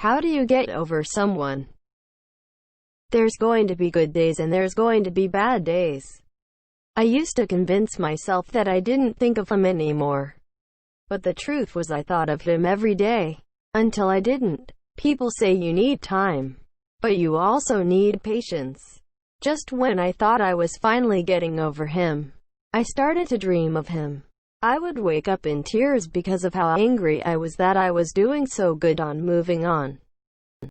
How do you get over someone? There's going to be good days and there's going to be bad days. I used to convince myself that I didn't think of him anymore. But the truth was I thought of him every day. Until I didn't. People say you need time. But you also need patience. Just when I thought I was finally getting over him, I started to dream of him. I would wake up in tears because of how angry I was that I was doing so good on moving on.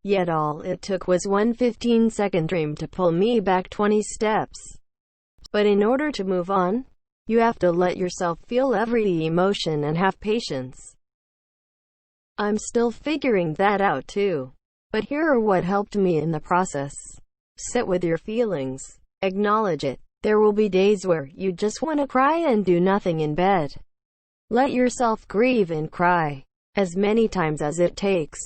Yet all it took was one 15-second dream to pull me back 20 steps. But in order to move on, you have to let yourself feel every emotion and have patience. I'm still figuring that out too. But here are what helped me in the process. Sit with your feelings. Acknowledge it. There will be days where you just want to cry and do nothing in bed. Let yourself grieve and cry. As many times as it takes.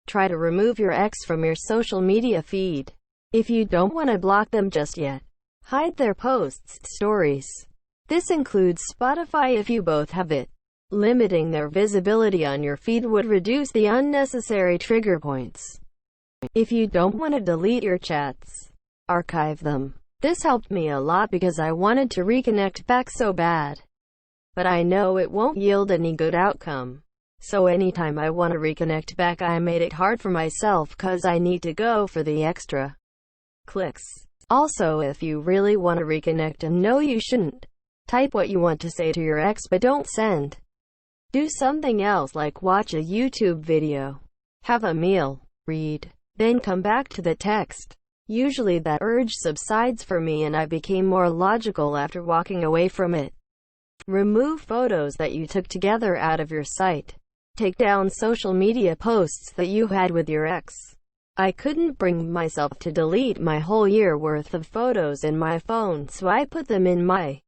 Try to remove your ex from your social media feed. If you don't want to block them just yet, hide their posts, stories. This includes Spotify if you both have it. Limiting their visibility on your feed would reduce the unnecessary trigger points. If you don't want to delete your chats, archive them. This helped me a lot because I wanted to reconnect back so bad. But I know it won't yield any good outcome. So anytime I want to reconnect back, I made it hard for myself cause I need to go for the extra clicks. Also, if you really want to reconnect and know you shouldn't, type what you want to say to your ex but don't send. Do something else like watch a YouTube video, have a meal, read, then come back to the text. Usually that urge subsides for me and I became more logical after walking away from it. Remove photos that you took together out of your sight. Take down social media posts that you had with your ex. I couldn't bring myself to delete my whole year worth of photos in my phone, so I put them in my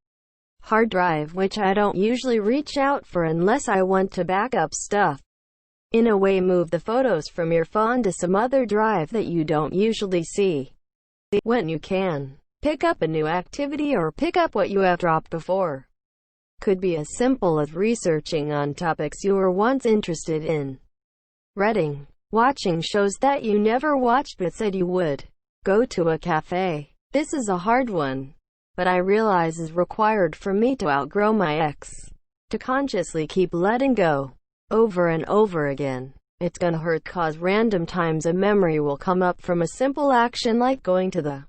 hard drive, which I don't usually reach out for unless I want to back up stuff. In a way, move the photos from your phone to some other drive that you don't usually see. When you can, pick up a new activity or pick up what you have dropped before. Could be as simple as researching on topics you were once interested in. Reading. Watching shows that you never watched but said you would. Go to a cafe. This is a hard one, but I realize is required for me to outgrow my ex. To consciously keep letting go. Over and over again. It's gonna hurt cause random times a memory will come up from a simple action like going to the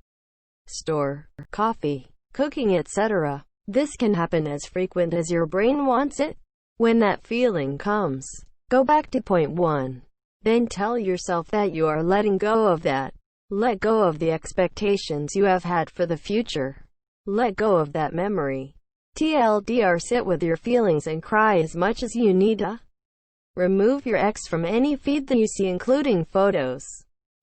store, coffee, cooking, etc. This can happen as frequent as your brain wants it. When that feeling comes, go back to point 1. Then tell yourself that you are letting go of that. Let go of the expectations you have had for the future. Let go of that memory. TLDR, sit with your feelings and cry as much as you need to. Remove your ex from any feed that you see, including photos,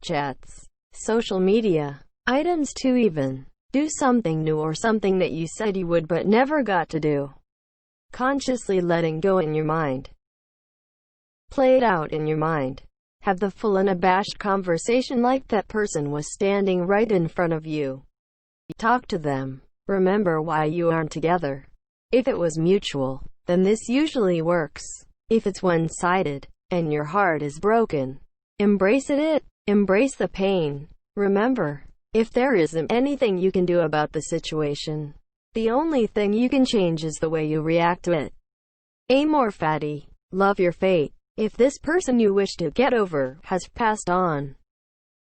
chats, social media, items too even. Do something new or something that you said you would but never got to do. Consciously letting go in your mind. Play it out in your mind. Have the full unabashed conversation like that person was standing right in front of you. Talk to them. Remember why you aren't together. If it was mutual, then this usually works. If it's one-sided, and your heart is broken, embrace it. Embrace the pain. Remember, if there isn't anything you can do about the situation, the only thing you can change is the way you react to it. Amor fati. Love your fate. If this person you wish to get over has passed on,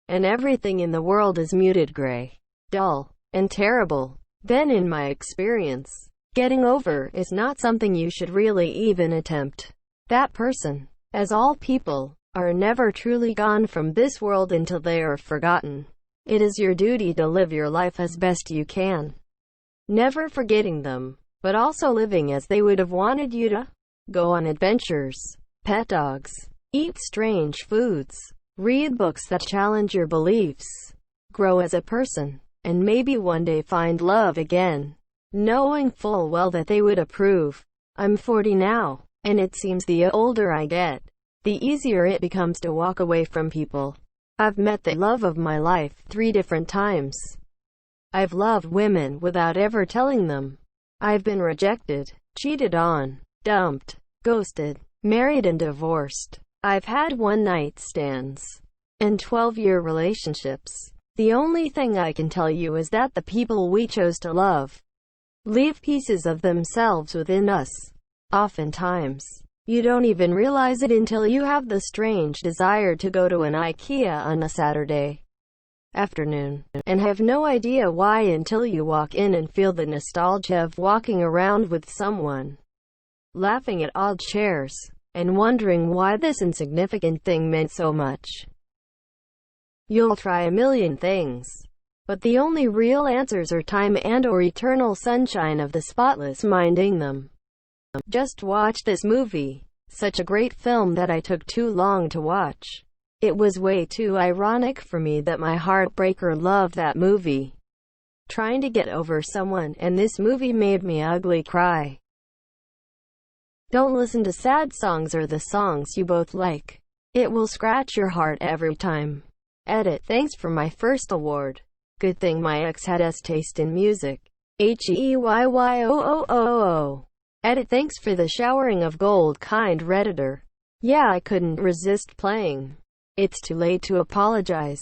and everything in the world is muted gray, dull, and terrible, then in my experience, getting over is not something you should really even attempt. That person, as all people, are never truly gone from this world until they are forgotten. It is your duty to live your life as best you can. Never forgetting them, but also living as they would have wanted you to. Go on adventures. Pet dogs. Eat strange foods. Read books that challenge your beliefs. Grow as a person. And maybe one day find love again. Knowing full well that they would approve. I'm 40 now, and it seems the older I get, the easier it becomes to walk away from people. I've met the love of my life 3 different times. I've loved women without ever telling them. I've been rejected, cheated on, dumped, ghosted, married and divorced. I've had one-night stands and 12-year relationships. The only thing I can tell you is that the people we chose to love leave pieces of themselves within us. Oftentimes, you don't even realize it until you have the strange desire to go to an IKEA on a Saturday afternoon, and have no idea why until you walk in and feel the nostalgia of walking around with someone, laughing at odd chairs, and wondering why this insignificant thing meant so much. You'll try a million things, but the only real answers are time and/or eternal sunshine of the spotless minding them. Just watch this movie. Such a great film that I took too long to watch. It was way too ironic for me that my heartbreaker loved that movie. Trying to get over someone, and this movie made me ugly cry. Don't listen to sad songs or the songs you both like. It will scratch your heart every time. Edit. Thanks for my first award. Good thing my ex had taste in music. HEYYOOOO. Edit. Thanks for the showering of gold, kind Redditor. Yeah, I couldn't resist playing. It's too late to apologize.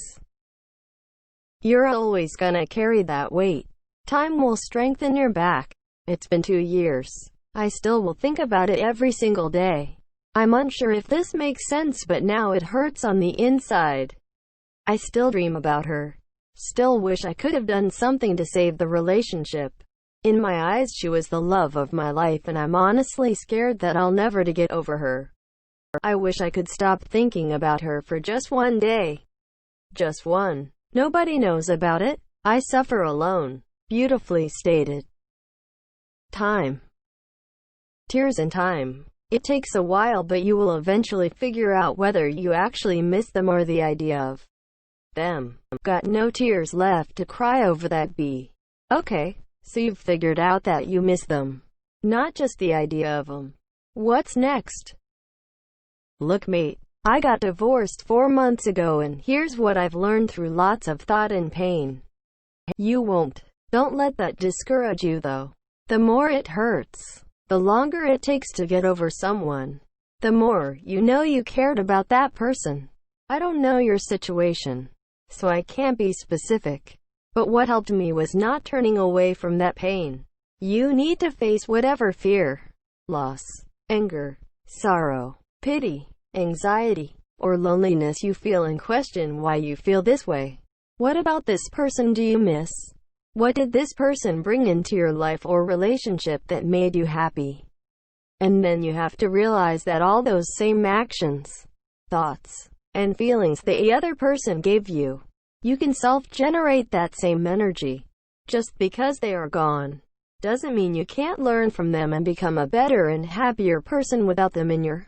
You're always gonna carry that weight. Time will strengthen your back. It's been 2 years. I still will think about it every single day. I'm unsure if this makes sense, but now it hurts on the inside. I still dream about her. Still wish I could have done something to save the relationship. In my eyes, she was the love of my life, and I'm honestly scared that I'll never to get over her. I wish I could stop thinking about her for just one day. Just one. Nobody knows about it. I suffer alone. Beautifully stated. Time. Tears and time. It takes a while, but you will eventually figure out whether you actually miss them or the idea of them. Got no tears left to cry over that bee. Okay, so you've figured out that you miss them. Not just the idea of them. What's next? Look mate, I got divorced 4 months ago, and here's what I've learned through lots of thought and pain. You won't. Don't let that discourage you though. The more it hurts, the longer it takes to get over someone, the more you know you cared about that person. I don't know your situation, so I can't be specific. But what helped me was not turning away from that pain. You need to face whatever fear, loss, anger, sorrow, pity, anxiety, or loneliness you feel, and question why you feel this way. What about this person do you miss? What did this person bring into your life or relationship that made you happy? And then you have to realize that all those same actions, thoughts, and feelings the other person gave you, you can self-generate that same energy. Just because they are gone doesn't mean you can't learn from them and become a better and happier person without them in your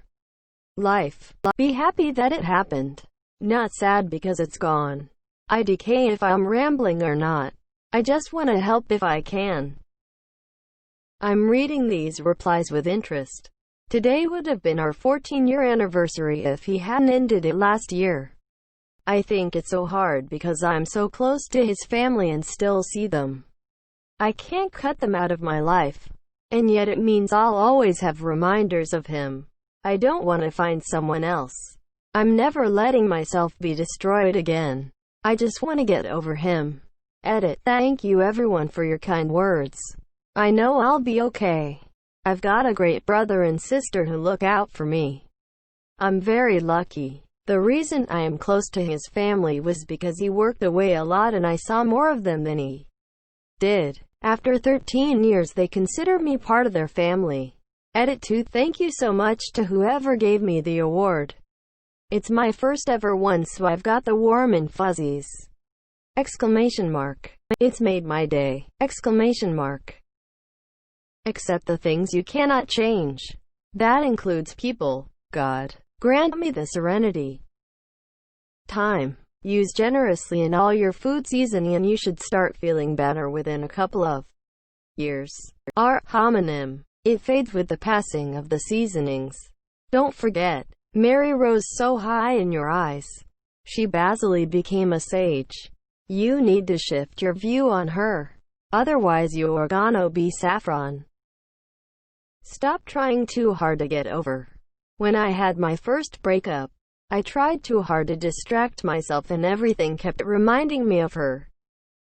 life. Be happy that it happened, not sad because it's gone. IDK if I'm rambling or not. I just want to help if I can. I'm reading these replies with interest. Today would have been our 14-year anniversary if he hadn't ended it last year. I think it's so hard because I'm so close to his family and still see them. I can't cut them out of my life. And yet it means I'll always have reminders of him. I don't want to find someone else. I'm never letting myself be destroyed again. I just want to get over him. Edit. Thank you everyone for your kind words. I know I'll be okay. I've got a great brother and sister who look out for me. I'm very lucky. The reason I am close to his family was because he worked away a lot and I saw more of them than he did. After 13 years they consider me part of their family. Edit 2. Thank you so much to whoever gave me the award. It's my first ever one, so I've got the warm and fuzzies. Exclamation mark. It's made my day. Exclamation mark. Accept the things you cannot change. That includes people. God, grant me the serenity. Time. Use generously in all your food seasoning and you should start feeling better within a couple of years. R. Homonym. It fades with the passing of the seasonings. Don't forget, Mary rose so high in your eyes. She basically became a sage. You need to shift your view on her. Otherwise you're gonna be saffron. Stop trying too hard to get over When I had my first breakup, I tried too hard to distract myself and everything kept reminding me of her.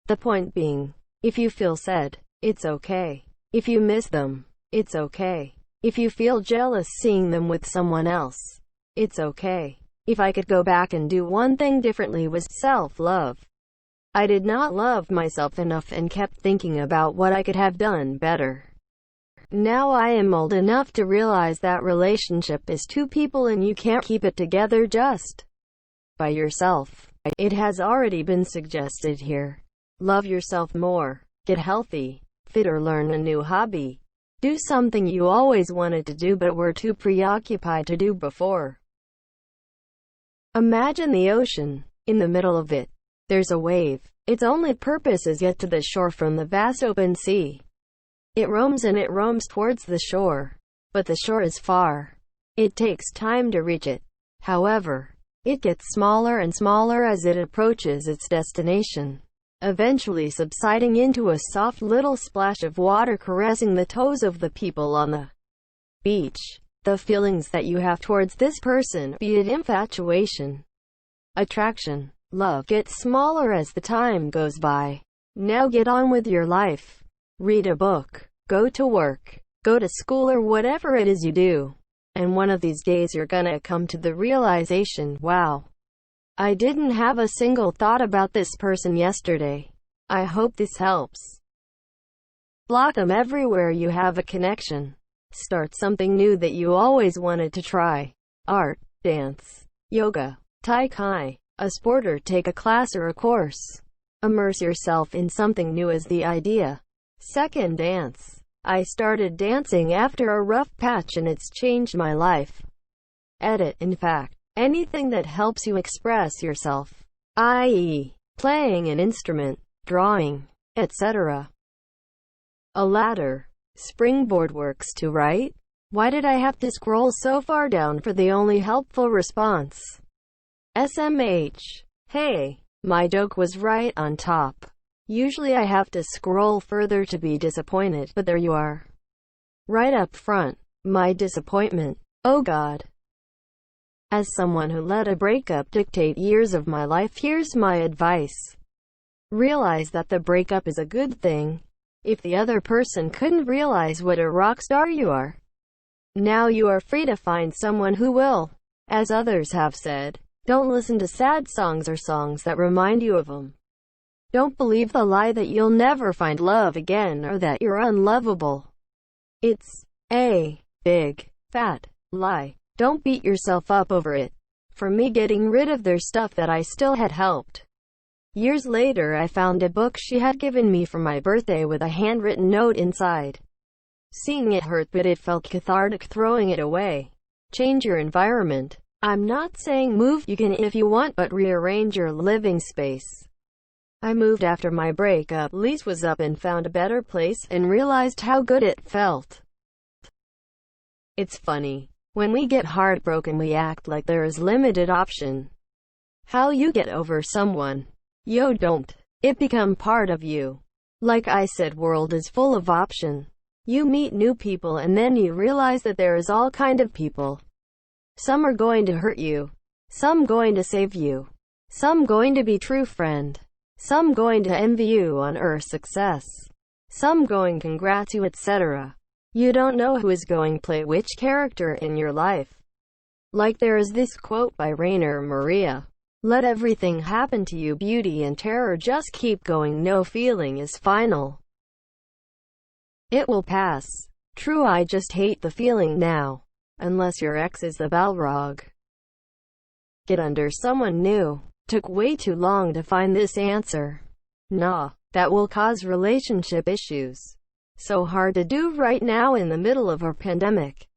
The point being, if you feel sad, it's okay. If you miss them, it's okay. If you feel jealous seeing them with someone else, it's okay. If I could go back and do one thing differently was self-love. I did not love myself enough and kept thinking about what I could have done better. Now I am old enough to realize that relationship is two people and you can't keep it together just by yourself. It has already been suggested here. Love yourself more. Get healthy, fit, or learn a new hobby. Do something you always wanted to do but were too preoccupied to do before. Imagine the ocean. In the middle of it, there's a wave. Its only purpose is get to the shore from the vast open sea. It roams and it roams towards the shore, but the shore is far. It takes time to reach it. However, it gets smaller and smaller as it approaches its destination, eventually subsiding into a soft little splash of water caressing the toes of the people on the beach. The feelings that you have towards this person, be it infatuation, attraction, love, gets smaller as the time goes by. Now get on with your life. Read a book, go to work, go to school, or whatever it is you do. And one of these days you're gonna come to the realization, wow, I didn't have a single thought about this person yesterday. I hope this helps. Block them everywhere you have a connection. Start something new that you always wanted to try. Art, dance, yoga, tai chi, a sport, or take a class or a course. Immerse yourself in something new is the idea. Second, dance. I started dancing after a rough patch and it's changed my life. Edit, in fact, anything that helps you express yourself, i.e., playing an instrument, drawing, etc. A ladder. Springboard works too, right? Why did I have to scroll so far down for the only helpful response? SMH. Hey, my joke was right on top. Usually I have to scroll further to be disappointed, but there you are. Right up front. My disappointment. Oh God. As someone who let a breakup dictate years of my life, here's my advice. Realize that the breakup is a good thing. If the other person couldn't realize what a rock star you are, now you are free to find someone who will. As others have said, don't listen to sad songs or songs that remind you of them. Don't believe the lie that you'll never find love again or that you're unlovable. It's a big, fat lie. Don't beat yourself up over it. For me, getting rid of their stuff that I still had helped. Years later, I found a book she had given me for my birthday with a handwritten note inside. Seeing it hurt, but it felt cathartic throwing it away. Change your environment. I'm not saying move, you can if you want, but rearrange your living space. I moved after my breakup, lease was up, and found a better place, and realized how good it felt. It's funny. When we get heartbroken, we act like there is limited option. How you get over someone. Yo, don't. It become part of you. Like I said, world is full of option. You meet new people and then you realize that there is all kind of people. Some are going to hurt you. Some going to save you. Some going to be true friend. Some going to envy you on Earth's success. Some going congrats you, etc. You don't know who is going to play which character in your life. Like there is this quote by Rainer Maria. Let everything happen to you, beauty and terror, just keep going, no feeling is final. It will pass. True, I just hate the feeling now. Unless your ex is the Balrog. Get under someone new. Took way too long to find this answer. Nah, that will cause relationship issues. So hard to do right now in the middle of our pandemic.